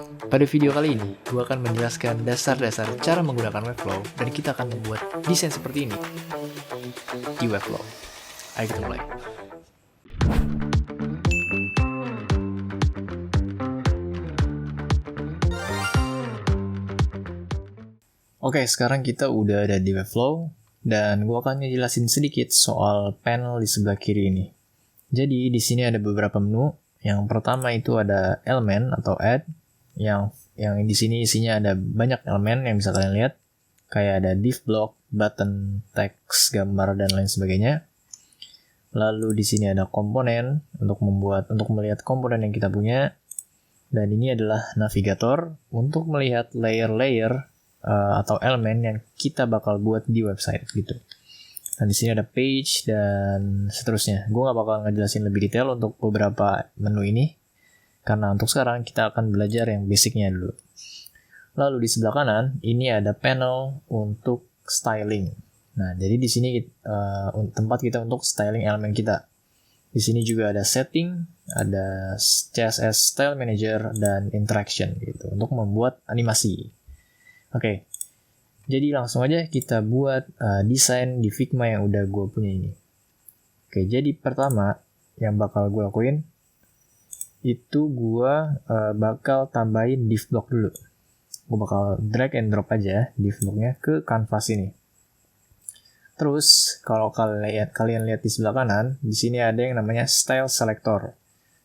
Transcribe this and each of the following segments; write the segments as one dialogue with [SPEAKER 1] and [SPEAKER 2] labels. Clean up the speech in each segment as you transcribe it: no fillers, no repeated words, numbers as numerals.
[SPEAKER 1] Pada video kali ini, gue akan menjelaskan dasar-dasar cara menggunakan Webflow dan kita akan membuat desain seperti ini di Webflow. Ayo kita mulai. Oke, sekarang kita udah ada di Webflow dan gue akan ngejelasin sedikit soal panel di sebelah kiri ini. Jadi di sini ada beberapa menu. Yang pertama itu ada elemen atau add yang di sini isinya ada banyak elemen yang bisa kalian lihat, kayak ada div block, button, text, gambar dan lain sebagainya. Lalu di sini ada komponen untuk melihat komponen yang kita punya. Dan ini adalah navigator untuk melihat layer-layer atau elemen yang kita bakal buat di website gitu. Dan di sini ada page dan seterusnya. Gue nggak bakal ngejelasin lebih detail untuk beberapa menu ini, karena untuk sekarang kita akan belajar yang basicnya dulu. Lalu di sebelah kanan ini ada panel untuk styling. Nah, jadi di sini tempat kita untuk styling elemen kita. Di sini juga ada setting, ada CSS Style Manager dan interaction gitu untuk membuat animasi. Oke, jadi langsung aja kita buat desain di Figma yang udah gue punya ini. Oke, jadi pertama yang bakal gue lakuin itu gue bakal tambahin div block dulu. Gue bakal drag and drop aja div blocknya ke canvas ini. Terus kalau kalian lihat di sebelah kanan, di sini ada yang namanya style selector.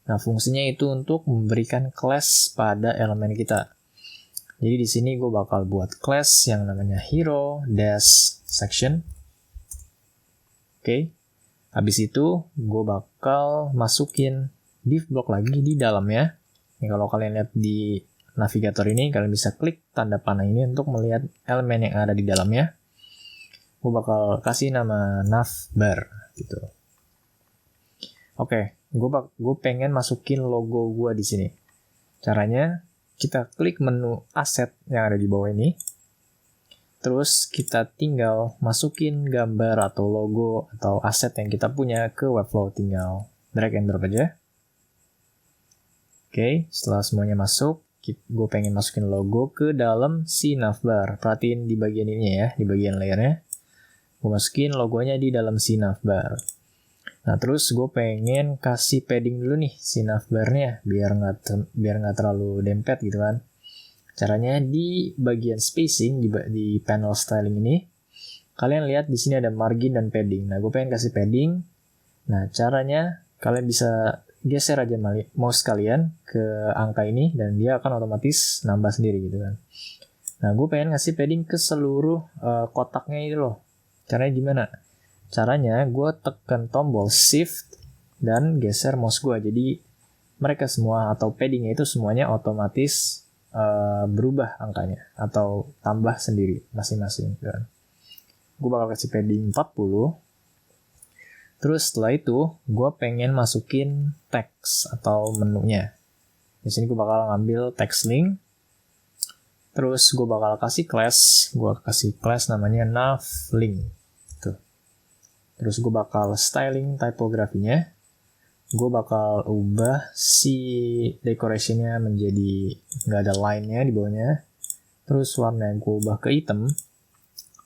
[SPEAKER 1] Nah, fungsinya itu untuk memberikan class pada elemen kita. Jadi di sini gue bakal buat class yang namanya hero dash section. Oke. Habis itu gue bakal masukin div block lagi di dalamnya. Ini kalau kalian lihat di navigator ini, kalian bisa klik tanda panah ini untuk melihat elemen yang ada di dalamnya. Gue bakal kasih nama navbar gitu. Oke, gue pengen masukin logo gue di sini. Caranya kita klik menu aset yang ada di bawah ini. Terus kita tinggal masukin gambar atau logo atau aset yang kita punya ke Webflow, tinggal drag and drop aja. Oke, setelah semuanya masuk, gue pengen masukin logo ke dalam si navbar. Perhatiin di bagian ini ya, di bagian layernya. Gue masukin logonya di dalam si navbar. Nah, terus gue pengen kasih padding dulu nih si navbarnya biar nggak terlalu dempet gitu kan. Caranya di bagian spacing di panel styling ini, kalian lihat di sini ada margin dan padding. Nah, gue pengen kasih padding. Nah, caranya kalian bisa geser aja mouse kalian ke angka ini dan dia akan otomatis nambah sendiri gitu kan. Nah, gue pengen ngasih padding ke seluruh kotaknya itu loh. Caranya gimana? Caranya gue tekan tombol shift dan geser mouse gue. Jadi mereka semua atau paddingnya itu semuanya otomatis berubah angkanya atau tambah sendiri masing-masing. Kan? Gue bakal kasih padding 40. Terus setelah itu gue pengen masukin text atau menunya. Di sini gue bakal ngambil text link. Terus gue bakal kasih class namanya navlink. Terus gue bakal styling typografinya. Gue bakal ubah si decorationnya menjadi nggak ada line-nya di bawahnya. Terus warna gue ubah ke hitam.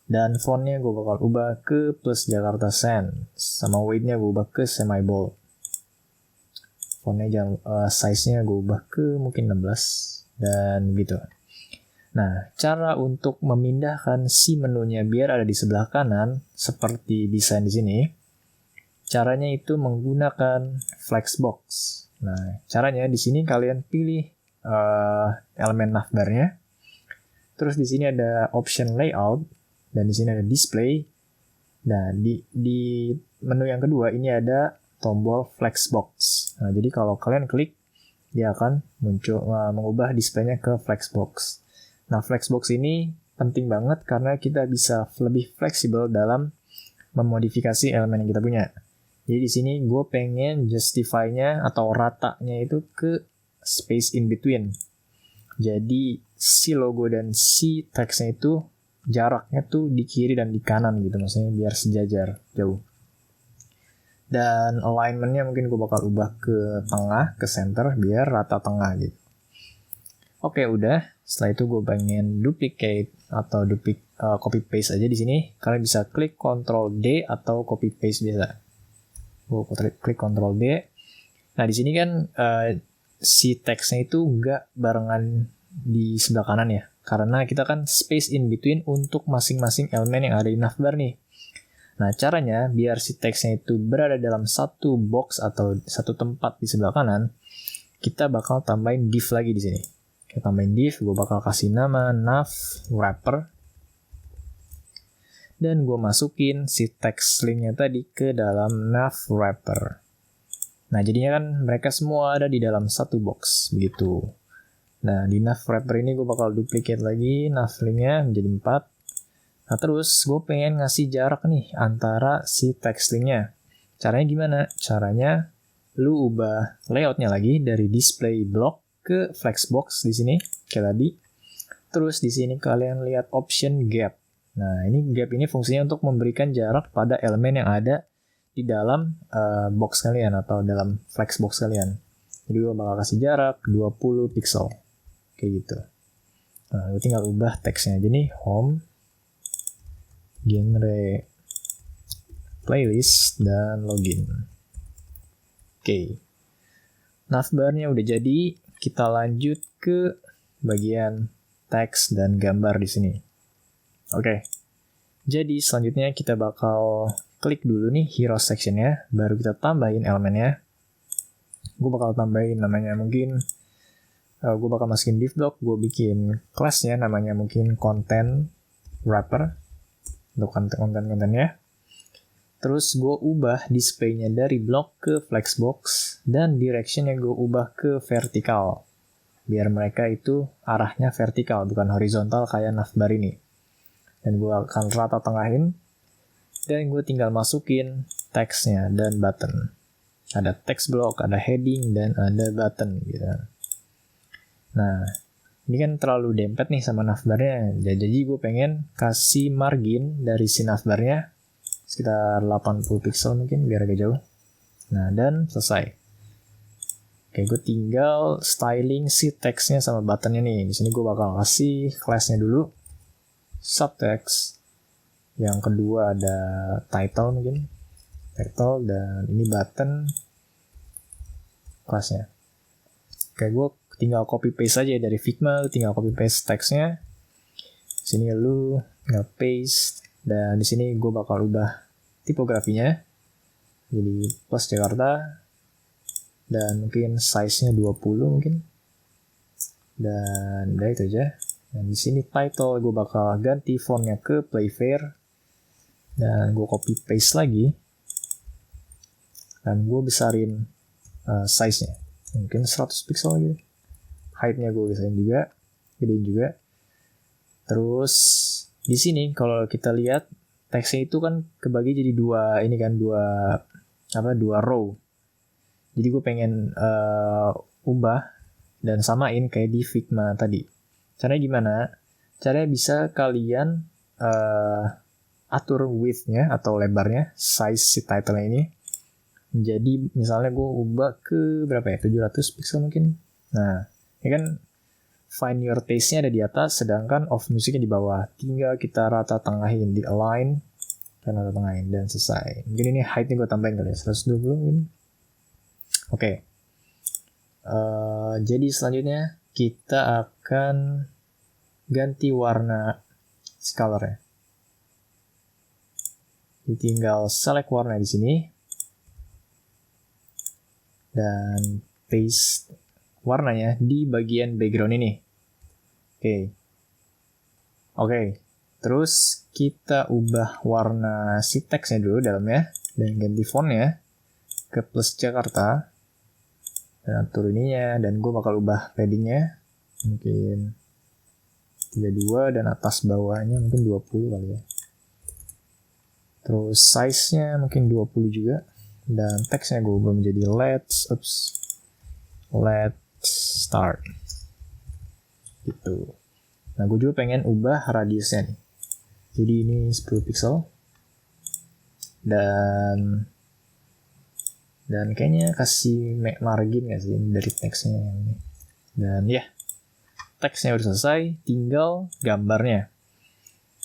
[SPEAKER 1] Dan fontnya gue bakal ubah ke plus Jakarta Sans. Sama weight-nya gue ubah ke semi bold. Fontnya size-nya gue ubah ke mungkin 16. Dan gitu. Nah, cara untuk memindahkan si menunya biar ada di sebelah kanan, seperti desain di sini, caranya itu menggunakan flexbox. Nah, caranya di sini kalian pilih elemen navbarnya. Terus di sini ada option layout dan di sini ada display. Nah, di menu yang kedua ini ada tombol flexbox. Nah, jadi kalau kalian klik, dia akan mengubah displaynya ke flexbox. Nah, flexbox ini penting banget karena kita bisa lebih fleksibel dalam memodifikasi elemen yang kita punya. Jadi di sini gue pengen justify-nya atau ratanya itu ke space in between. Jadi si logo dan si text-nya itu jaraknya tuh di kiri dan di kanan gitu, maksudnya biar sejajar jauh. Dan alignment-nya mungkin gue bakal ubah ke tengah, ke center biar rata tengah gitu. Oke, udah. Setelah itu gue pengen duplicate atau copy paste aja di sini. Kalian bisa klik Ctrl D atau copy paste biasa. Gue klik Ctrl D. Nah, di sini kan si teksnya itu nggak barengan di sebelah kanan ya. Karena kita kan space in between untuk masing-masing elemen yang ada di navbar nih. Nah, caranya biar si teksnya itu berada dalam satu box atau satu tempat di sebelah kanan, kita bakal tambahin div lagi di sini. Kita tambahin div, gue bakal kasih nama nav wrapper. Dan gue masukin si text linknya tadi ke dalam nav wrapper. Nah, jadinya kan mereka semua ada di dalam satu box, begitu. Nah, di nav wrapper ini gue bakal duplicate lagi nav linknya menjadi 4. Nah, terus gue pengen ngasih jarak nih antara si text linknya. Caranya gimana? Caranya lu ubah layoutnya lagi dari display block ke flexbox di sini kayak tadi. Terus di sini kalian lihat option gap. Nah, ini gap ini fungsinya untuk memberikan jarak pada elemen yang ada di dalam box kalian atau dalam flexbox kalian. Jadi gue bakal kasih jarak 20 pixel. Kayak gitu. Nah, gue tinggal ubah teksnya aja nih, home, genre, playlist, dan login. Oke. Navbarnya udah jadi, kita lanjut ke bagian teks dan gambar di sini. Oke. Jadi selanjutnya kita bakal klik dulu nih hero sectionnya, baru kita tambahin elemennya. Gue bakal tambahin namanya mungkin, gue bakal masukin div block, gue bikin classnya namanya mungkin content wrapper untuk konten-kontennya. Terus gue ubah display-nya dari block ke flexbox dan direction-nya gue ubah ke vertikal. Biar mereka itu arahnya vertikal bukan horizontal kayak navbar ini. Dan gue akan rata tengahin dan gue tinggal masukin teksnya dan button. Ada text block, ada heading, dan ada button gitu. Nah, ini kan terlalu dempet nih sama navbarnya. Jadi gue pengen kasih margin dari si navbarnya sekitar 80 pixel mungkin biar agak jauh. Nah, dan selesai. Oke, gue tinggal styling si teksnya sama buttonnya nih. Di sini gue bakal kasih class-nya dulu. Subtext. Yang kedua ada title mungkin. Title, dan ini button class-nya. Oke, gue tinggal copy paste aja dari Figma, tinggal copy paste teksnya. Sini lu tinggal paste. Dan di sini gue bakal ubah tipografinya jadi plus Jakarta dan mungkin size-nya 20 mungkin. Dan udah itu aja. Dan di sini title gue bakal ganti fontnya ke Playfair dan gue copy paste lagi. Dan gue besarin size-nya mungkin 100 pixel gitu. Height-nya gue besarin juga, gedein juga. Terus di sini kalau kita lihat teksnya itu kan kebagi jadi dua row. Jadi gue pengen ubah dan samain kayak di Figma tadi. Caranya gimana? Caranya bisa kalian atur width-nya atau lebarnya, size si title ini. Jadi misalnya gue ubah ke berapa ya? 700 pixel mungkin. Nah, ini kan find your taste-nya ada di atas, sedangkan off music-nya di bawah. Tinggal kita rata tengahin, di align, dan rata tengahin, dan selesai. Mungkin ini height-nya gue tambahin kali ya, 120 mungkin. Oke. Jadi selanjutnya, kita akan ganti warna color-nya. Jadi tinggal select warna di sini. Dan paste warnanya di bagian background ini. Oke. Terus kita ubah warna si teksnya dulu dalamnya dan ganti fontnya ke plus Jakarta dan atur ininya, dan gue bakal ubah paddingnya mungkin 32 dan atas bawahnya mungkin 20 kali ya. Terus size-nya mungkin 20 juga dan teksnya gue ubah menjadi let's start gitu. Nah, gue juga pengen ubah radiusnya nih. Jadi ini 10 pixel. Dan kayaknya kasih margin gak sih dari teksnya ini. Dan ya, teksnya udah selesai, tinggal gambarnya.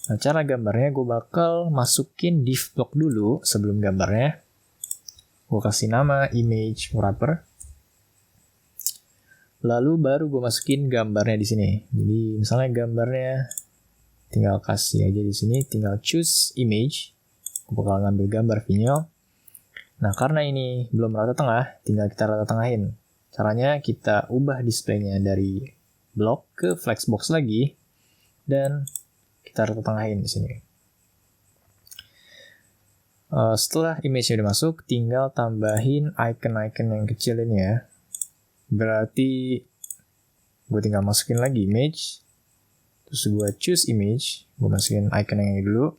[SPEAKER 1] Nah, cara gambarnya gue bakal masukin div block dulu sebelum gambarnya. Gue kasih nama image wrapper. Lalu baru gue masukin gambarnya di sini. Jadi misalnya gambarnya tinggal kasih aja di sini, tinggal choose image. Gue bakal ngambil gambar vinyl. Nah, karena ini belum rata tengah, tinggal kita rata tengahin. Caranya kita ubah displaynya dari block ke flexbox lagi dan kita rata tengahin di sini. Setelah image-nya udah masuk, tinggal tambahin icon-icon yang kecil ini ya. Berarti gue tinggal masukin lagi image, terus gue choose image, gue masukin icon yang ini dulu,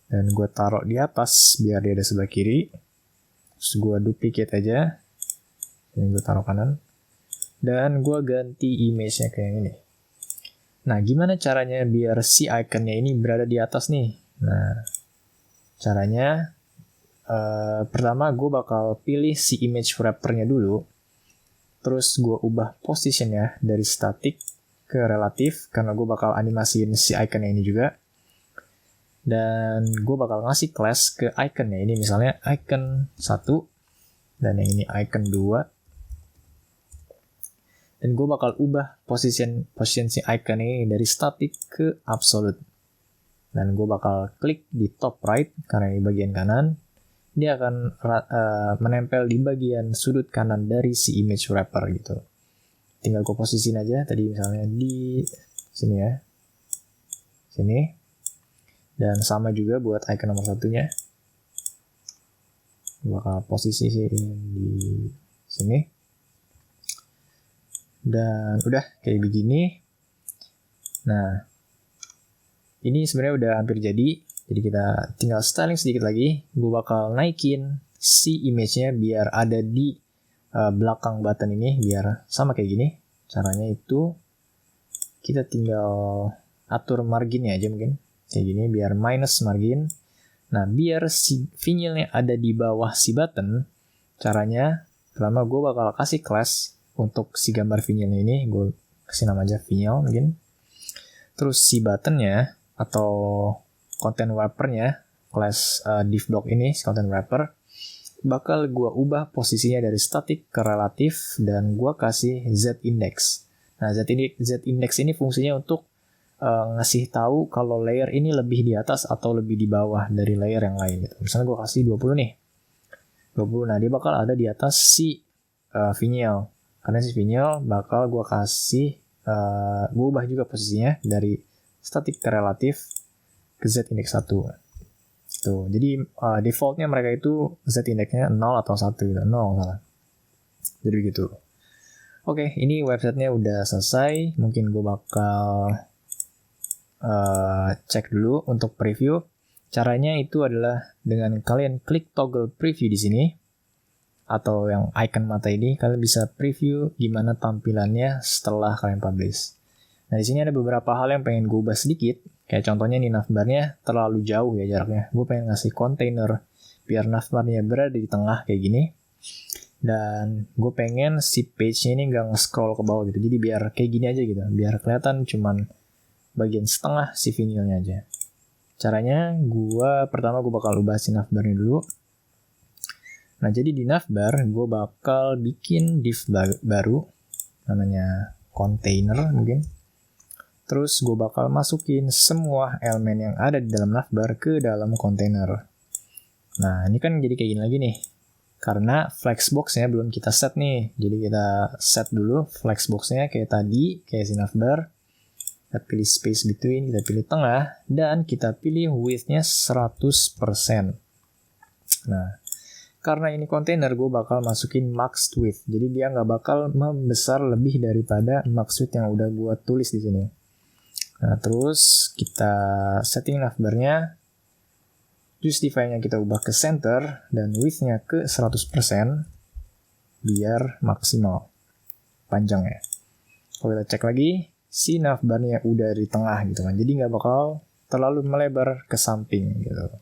[SPEAKER 1] dan gue taruh di atas biar dia ada sebelah kiri. Terus gue duplicate aja, dan gue taruh kanan, dan gue ganti image-nya ke yang ini. Nah, gimana caranya biar si iconnya ini berada di atas nih? Nah, caranya pertama gue bakal pilih si image wrapper-nya dulu, terus gue ubah positionnya dari static ke relatif, karena gue bakal animasiin si iconnya ini juga. Dan gue bakal ngasih class ke iconnya ini, misalnya icon 1, dan yang ini icon 2. Dan gue bakal ubah position si icon ini dari static ke absolute. Dan gue bakal klik di top right, karena ini bagian kanan. Dia akan menempel di bagian sudut kanan dari si image wrapper gitu. Tinggal gue posisiin aja, tadi misalnya di sini ya. Sini. Dan sama juga buat icon nomor 1-nya. Gue bakal posisi di sini. Dan udah kayak begini. Nah, ini sebenarnya udah hampir jadi. Jadi kita tinggal styling sedikit lagi. Gue bakal naikin si image-nya biar ada di belakang button ini. Biar sama kayak gini. Caranya itu kita tinggal atur marginnya aja mungkin. Kayak gini biar minus margin. Nah, biar si vinylnya ada di bawah si button. Caranya pertama gue bakal kasih class untuk si gambar vinylnya ini. Gue kasih nama aja vinyl mungkin. Terus si buttonnya atau content wrapper-nya, class div block ini, content wrapper, bakal gue ubah posisinya dari static ke relatif, dan gue kasih z-index. Nah, z-index ini fungsinya untuk ngasih tahu kalau layer ini lebih di atas atau lebih di bawah dari layer yang lain. Gitu. Misalnya gue kasih 20 nih. 20, nah dia bakal ada di atas si vinyl. Karena si vinyl bakal gue kasih, gue ubah juga posisinya dari static ke relatif ke z-index 1. Tuh, jadi defaultnya mereka itu z-indexnya 0 atau 1 gitu. 0 salah. Jadi begitu. Oke, ini websitenya udah selesai. Mungkin gue bakal cek dulu untuk preview. Caranya itu adalah dengan kalian klik toggle preview di sini. Atau yang icon mata ini, kalian bisa preview gimana tampilannya setelah kalian publish. Nah, di sini ada beberapa hal yang pengen gue ubah sedikit. Kayak contohnya nih navbarnya terlalu jauh ya jaraknya. Gue pengen ngasih container biar navbarnya berada di tengah kayak gini. Dan gue pengen si page-nya ini nggak nge-scroll ke bawah gitu. Jadi biar kayak gini aja gitu. Biar kelihatan cuman bagian setengah si vinylnya aja. Caranya pertama gue bakal ubah si navbarnya dulu. Nah, jadi di navbar gue bakal bikin div baru. Namanya container mungkin. Terus gue bakal masukin semua elemen yang ada di dalam navbar ke dalam kontainer. Nah, ini kan jadi kayak gini lagi nih. Karena flexbox-nya belum kita set nih. Jadi kita set dulu flexbox-nya kayak tadi, kayak si navbar. Kita pilih space between, kita pilih tengah, dan kita pilih width-nya 100%. Nah, karena ini kontainer, gue bakal masukin max width. Jadi dia nggak bakal membesar lebih daripada max width yang udah gue tulis di sini. Nah, terus kita setting navbarnya, justify-nya kita ubah ke center, dan width-nya ke 100%, biar maksimal panjangnya. Kalau kita cek lagi, si navbarnya udah di tengah gitu kan, jadi nggak bakal terlalu melebar ke samping gitu.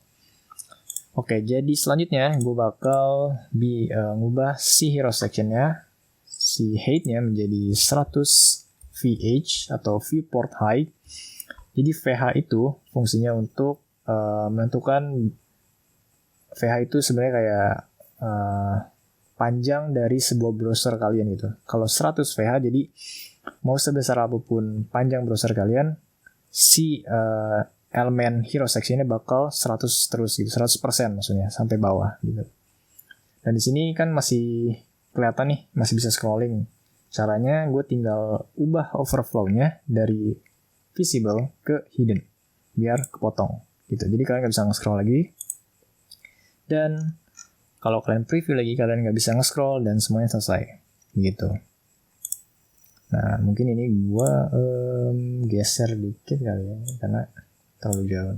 [SPEAKER 1] Oke, jadi selanjutnya gue bakal ngubah si hero section-nya si height-nya menjadi 100 VH atau viewport height. Jadi VH itu fungsinya untuk menentukan, VH itu sebenarnya kayak panjang dari sebuah browser kalian gitu. Kalau 100 VH, jadi mau sebesar apapun panjang browser kalian, si elemen hero section-nya bakal 100 terus gitu, 100% maksudnya sampai bawah gitu. Dan di sini kan masih kelihatan nih, masih bisa scrolling. Caranya gue tinggal ubah overflow-nya dari visible ke hidden biar kepotong gitu. Jadi kalian nggak bisa nge-scroll lagi. Dan kalau kalian preview lagi, kalian nggak bisa nge-scroll dan semuanya selesai gitu. Nah, mungkin ini gue geser dikit kali ya, karena terlalu jauh.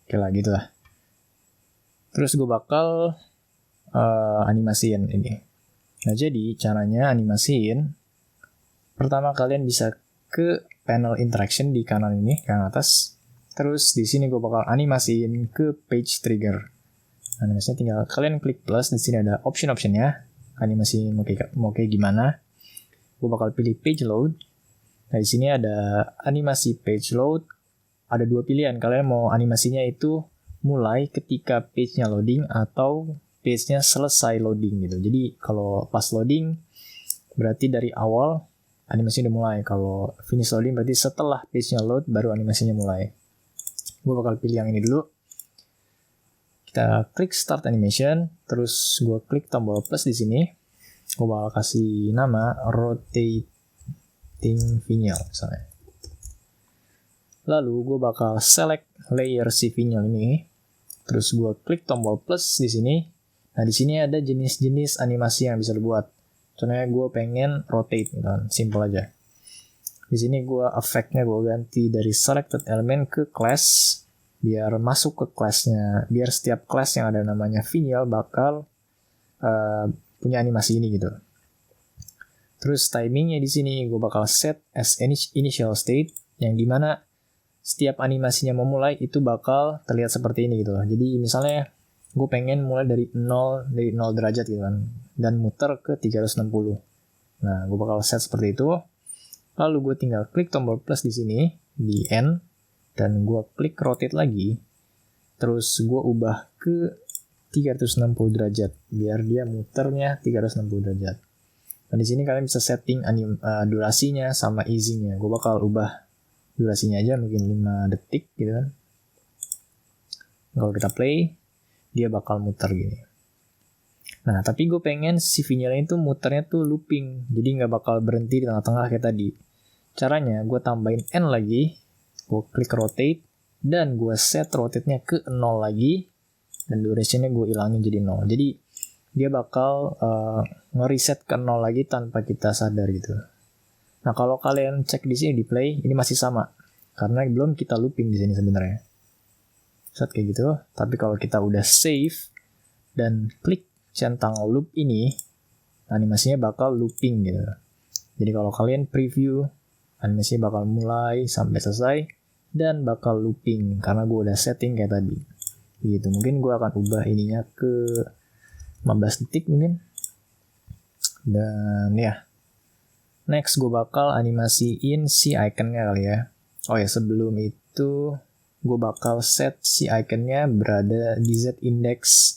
[SPEAKER 1] Oke lah gitu lah. Terus gue bakal animasiin ini. Nah, jadi caranya animasiin, pertama kalian bisa ke panel interaction di kanan ini, kanan atas. Terus di sini gue bakal animasiin ke page trigger. Animasinya tinggal kalian klik plus, di sini ada option-optionnya. Animasi mau kayak gimana? Gue bakal pilih page load. Nah, di sini ada animasi page load. Ada dua pilihan. Kalian mau animasinya itu mulai ketika page-nya loading atau page-nya selesai loading gitu. Jadi kalau pas loading berarti dari awal animasinya udah mulai. Kalau finish loading berarti setelah page-nya load baru animasinya mulai. Gue bakal pilih yang ini dulu. Kita klik start animation, terus gue klik tombol plus di sini. Gue bakal kasih nama rotating vinyl misalnya. Lalu gue bakal select layer si vinyl ini. Terus gue klik tombol plus di sini. Nah, di sini ada jenis-jenis animasi yang bisa dibuat. Contohnya gue pengen rotate gitu kan, simple aja. Di sini gue effect-nya gue ganti dari selected element ke class biar masuk ke class-nya, biar setiap class yang ada namanya vinyl bakal punya animasi ini gitu. Terus timingnya di sini gue bakal set as initial state, yang dimana setiap animasinya memulai itu bakal terlihat seperti ini gitu. Jadi misalnya gue pengen mulai dari 0 derajat gitu kan, dan muter ke 360. Nah, gue bakal set seperti itu. Lalu gue tinggal klik tombol plus di sini, di end, dan gue klik rotate lagi. Terus gue ubah ke 360 derajat, biar dia muternya 360 derajat. Dan di sini kalian bisa setting durasinya sama easing-nya. Gue bakal ubah durasinya aja mungkin 5 detik gitu kan. Kalau kita play, dia bakal muter gini. Nah, tapi gue pengen si vinyl itu muternya tuh looping, jadi nggak bakal berhenti di tengah-tengah kayak tadi. Caranya, gue tambahin N lagi, gue klik rotate, dan gue set rotate-nya ke 0 lagi, dan duration-nya gue ilangin jadi 0. Jadi, dia bakal nge-reset ke 0 lagi tanpa kita sadar gitu. Nah, kalau kalian cek di sini di play, ini masih sama, karena belum kita looping di sini sebenarnya. Set kayak gitu, tapi kalau kita udah save, dan klik centang loop ini, animasinya bakal looping gitu. Jadi kalau kalian preview, animasinya bakal mulai sampai selesai dan bakal looping karena gue udah setting kayak tadi. Gitu. Mungkin gue akan ubah ininya ke 15 detik mungkin. Dan ya. Next gue bakal animasiin si iconnya kali ya. Oh ya, sebelum itu gue bakal set si iconnya berada di Z index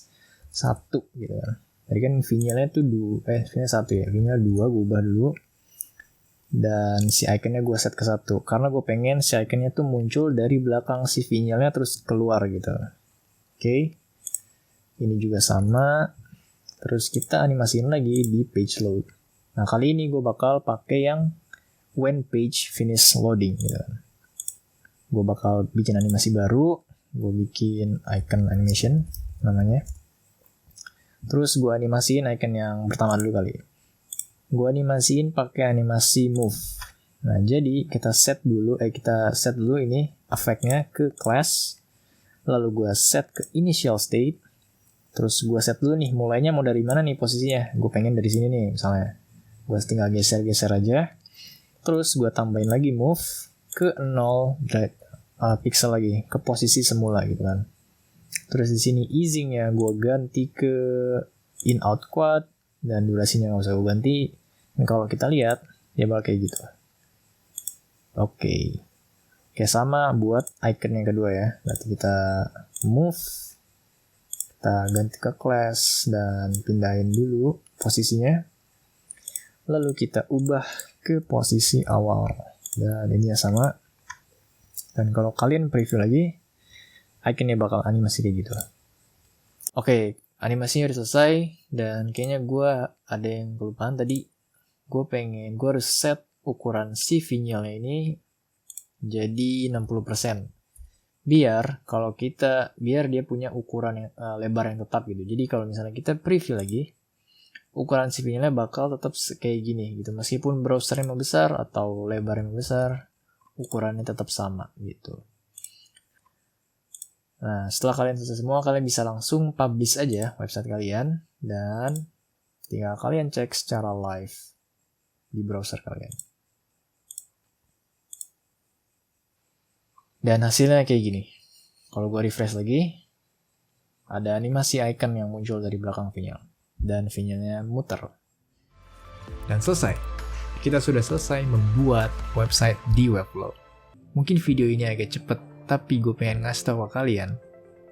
[SPEAKER 1] 1 gitu kan. Tadi kan vinylnya tuh vinylnya 1 ya. Vinyl 2 gue ubah dulu. Dan si iconnya gue set ke 1 karena gue pengen si iconnya tuh muncul dari belakang si vinylnya terus keluar gitu. Oke. Ini juga sama. Terus kita animasiin lagi di page load. Nah, kali ini gue bakal pakai yang when page finish loading gitu. Gue bakal bikin animasi baru. Gue bikin icon animation namanya. Terus gue animasiin icon yang pertama dulu kali. Gue animasiin pakai animasi move. Nah, jadi kita set dulu ini efeknya ke class. Lalu gue set ke initial state. Terus gue set dulu nih, mulainya mau dari mana nih posisinya. Gue pengen dari sini nih misalnya. Gue tinggal geser-geser aja. Terus gue tambahin lagi move ke 0 pixel lagi, ke posisi semula gitu kan. Terus di sini easing-nya gue ganti ke in out quad, dan durasinya nggak usah gue ganti. Dan kalau kita lihat dia bakal kayak gitu. Oke, sama buat icon yang kedua ya. Berarti kita move, kita ganti ke class dan pindahin dulu posisinya. Lalu kita ubah ke posisi awal. Dan ini ya sama. Dan kalau kalian preview lagi, iconnya bakal animasi kayak gitu. Oke, animasinya udah selesai. Dan kayaknya gue ada yang kelupaan tadi. Gue harus set ukuran si vinyl ini jadi 60%. Biar dia punya ukuran yang lebar yang tetap gitu. Jadi kalau misalnya kita preview lagi, ukuran si vinyl bakal tetap kayak gini gitu. Meskipun browsernya membesar atau lebarnya membesar, ukurannya tetap sama gitu. Nah, setelah kalian selesai semua, kalian bisa langsung publish aja website kalian dan tinggal kalian cek secara live di browser kalian. Dan hasilnya kayak gini. Kalau gue refresh lagi, ada animasi icon yang muncul dari belakang vinyl. Dan vinylnya muter. Dan selesai. Kita sudah selesai membuat website di Webflow. Mungkin video ini agak cepet, tapi gue pengen ngasih tahu ke kalian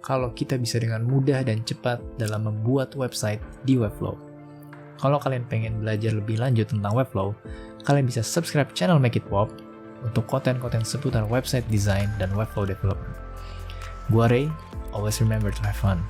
[SPEAKER 1] kalau kita bisa dengan mudah dan cepat dalam membuat website di Webflow. Kalau kalian pengen belajar lebih lanjut tentang Webflow, kalian bisa subscribe channel Make It Pop untuk konten-konten seputar website design dan Webflow development. Gua Ray, always remember to have fun.